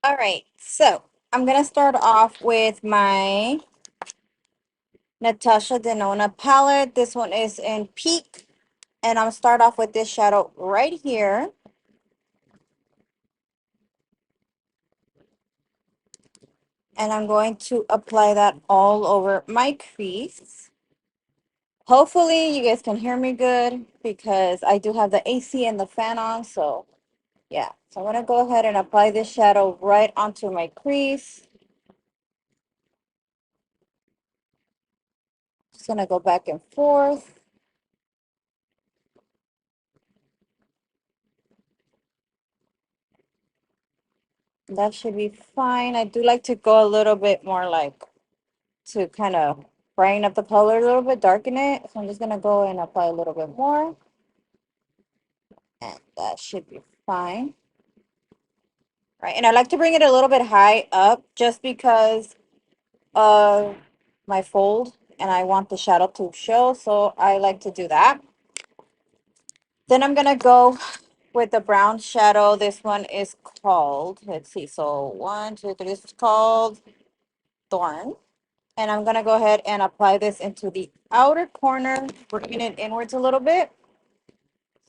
All right, so I'm gonna start off with my Natasha Denona palette. This one is in Peak, and I'm start off with this shadow right here. And I'm going to apply that all over my crease. Hopefully you guys can hear me good because I do have the AC and the fan on, so yeah. So I'm gonna go ahead and apply this shadow right onto my crease. Just gonna go back and forth. That should be fine. I do like to go a little bit more like to kind of brighten up the color a little bit, darken it. So I'm just gonna go and apply a little bit more. And that should be fine. Right, and I like to bring it a little bit high up just because of my fold and I want the shadow to show, so I like to do that. Then I'm gonna go with the brown shadow. This one is called, let's see, so 1, 2, 3, this is called Thorn. And I'm gonna go ahead and apply this into the outer corner, bringing it inwards a little bit.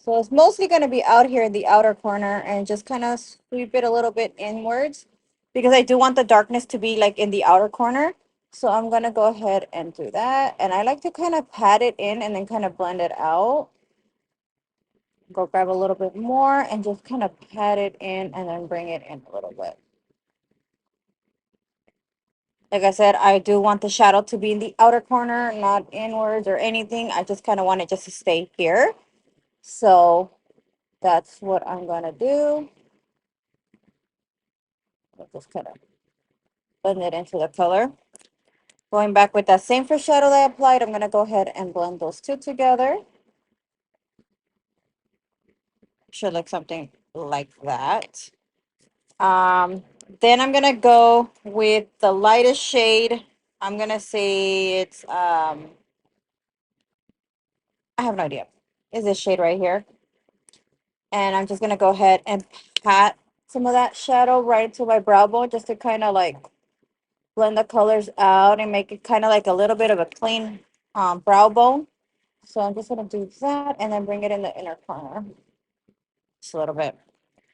So it's mostly gonna be out here in the outer corner and just kind of sweep it a little bit inwards because I do want the darkness to be like in the outer corner. So I'm gonna go ahead and do that. And I like to kind of pat it in and then kind of blend it out. Go grab a little bit more and just kind of pat it in and then bring it in a little bit. Like I said, I do want the shadow to be in the outer corner, not inwards or anything. I just kind of want it just to stay here. So that's what I'm gonna do. I'll just kind of blend it into the color. Going back with that same first shadow that I applied, I'm gonna go ahead and blend those two together. Should look something like that. Then I'm gonna go with the lightest shade. I'm gonna say it's I have no idea. Is this shade right here? And I'm just gonna go ahead and pat some of that shadow right into my brow bone just to kind of like blend the colors out and make it kind of like a little bit of a clean brow bone. So I'm just gonna do that and then bring it in the inner corner just a little bit.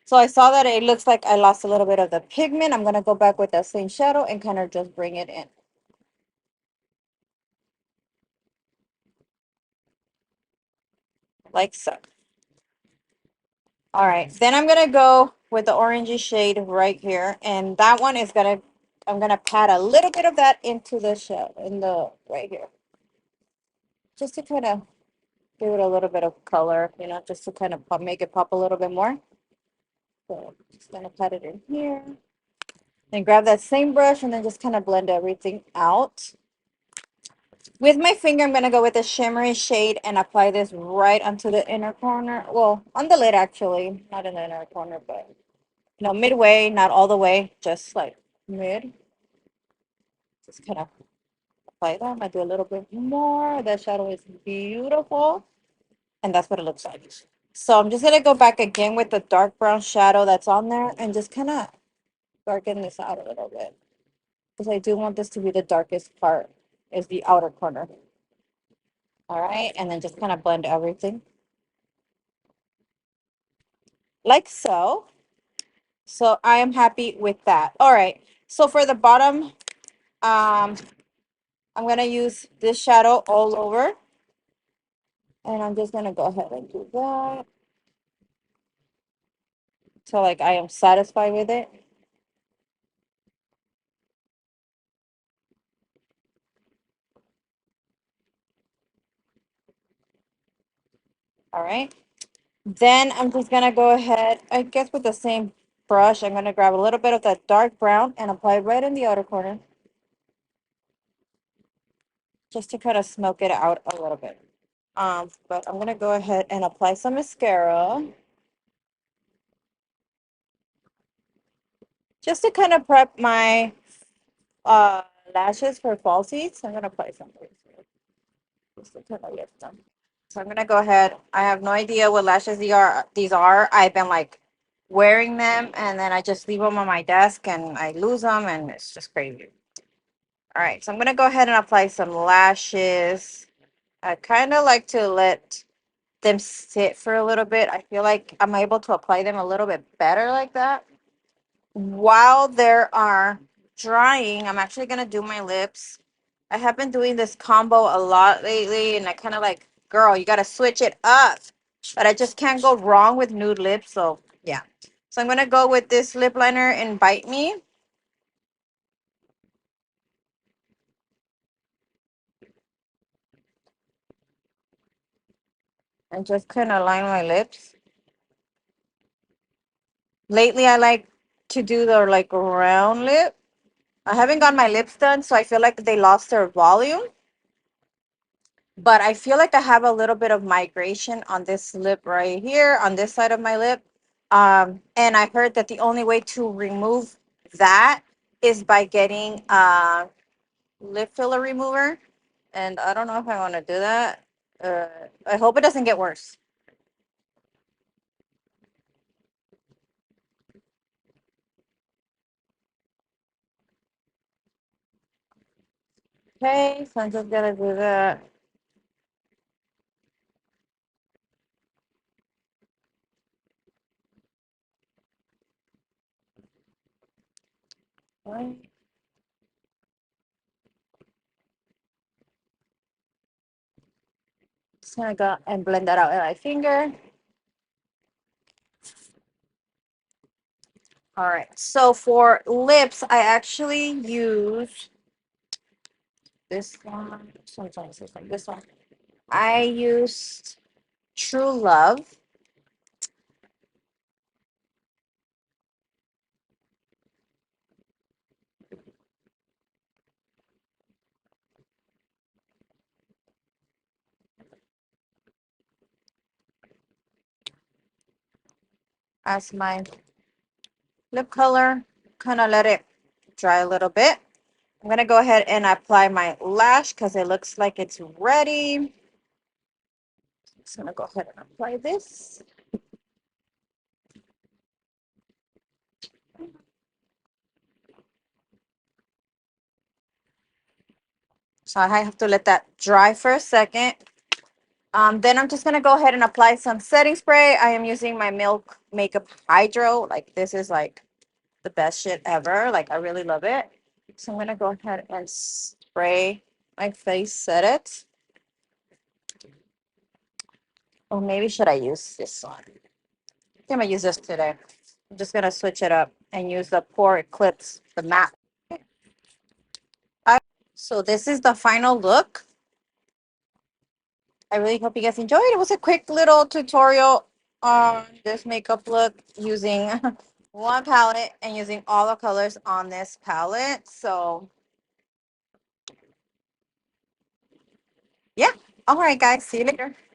So I saw that it looks like I lost a little bit of the pigment. I'm gonna go back with that same shadow and kind of just bring it in. Like so. All right, then I'm gonna go with the orangey shade right here, and that one is gonna, I'm gonna pat a little bit of that into the shell in the right here, just to kind of give it a little bit of color, you know, just to kind of pop, make it pop a little bit more. So just gonna pat it in here. Then grab that same brush and then just kind of blend everything out. With my finger, I'm going to go with a shimmery shade and apply this right onto the inner corner. Well, on the lid, actually. Not in the inner corner, but, you know, midway, not all the way, just like mid. Just kind of apply that. I do a little bit more. That shadow is beautiful. And that's what it looks like. So I'm just going to go back again with the dark brown shadow that's on there and just kind of darken this out a little bit. Because I do want this to be the darkest part, is the outer corner. All right, and then just kind of blend everything like so. So I am happy with that. All right, so for the bottom, I'm gonna use this shadow all over, and I'm just gonna go ahead and do that. So like I am satisfied with it. All right, then I'm just gonna go ahead, I guess with the same brush, I'm gonna grab a little bit of that dark brown and apply it right in the outer corner, just to kind of smoke it out a little bit. But I'm gonna go ahead and apply some mascara just to kind of prep my uh lashes for falsies. I'm gonna apply some just to kind of get them. So I'm gonna go ahead. I have no idea what lashes these are. I've been like wearing them, and then I just leave them on my desk and I lose them, and it's just crazy. All right, so I'm gonna go ahead and apply some lashes. I kind of like to let them sit for a little bit. I feel like I'm able to apply them a little bit better like that. While they are drying, I'm actually gonna do my lips. I have been doing this combo a lot lately, and I kind of like, girl, you gotta switch it up. But I just can't go wrong with nude lips, so yeah. So I'm gonna go with this lip liner and Bite Me, and just kind of line my lips. Lately, I like to do the like round lip. I haven't got my lips done, so I feel like they lost their volume. But I feel like I have a little bit of migration on this lip right here, on this side of my lip. And I heard that the only way to remove that is by getting lip filler remover. And I don't know if I want to do that. I hope it doesn't get worse. Okay, so I'm just gonna do that. Right. Just gonna go and blend that out with my finger. All right. So for lips, I actually use this one. Sometimes it's like this one. I used True Love as my lip color. Kind of let it dry a little bit. I'm going to go ahead and apply my lash because it looks like it's ready. Just going to go ahead and apply this. So I have to let that dry for a second. Then I'm just going to go ahead and apply some setting spray. I am using my Milk Makeup Hydro. Like, this is like the best shit ever. Like, I really love it. So I'm going to go ahead and spray my face, set it. Or maybe should I use this one? I think I'm going to use this today. I'm just going to switch it up and use the Pore Eclipse, the matte. So this is the final look. I really hope you guys enjoyed. It was a quick little tutorial on this makeup look using one palette and using all the colors on this palette. So yeah. All right, guys. See you later.